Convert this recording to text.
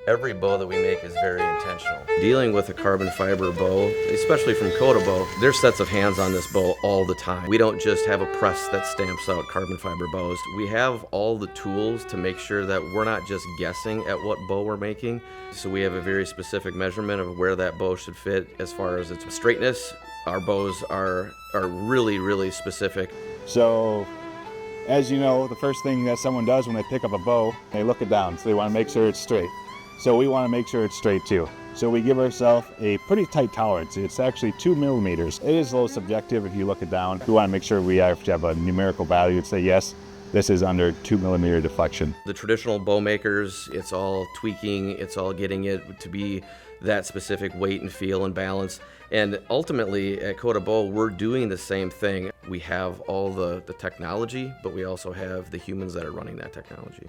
Every bow that we make is very intentional. Dealing with a carbon fiber bow, especially from CodaBow, there's sets of hands on this bow all the time. We don't just have a press that stamps out carbon fiber bows. We have all the tools to make sure that we're not just guessing at what bow we're making. So we have a very specific measurement of where that bow should fit as far as its straightness. Our bows are really, really specific. So, as you know, the first thing that someone does when they pick up a bow, they look it down, so they want to make sure it's straight. So we want to make sure it's straight too. So we give ourselves a pretty tight tolerance. It's actually 2 millimeters. It is a little subjective if you look it down. We want to make sure we have to have a numerical value to say, yes, this is under 2 millimeter deflection. The traditional bow makers, it's all tweaking, it's all getting it to be that specific weight and feel and balance. And ultimately at CodaBow, we're doing the same thing. We have all the technology, but we also have the humans that are running that technology.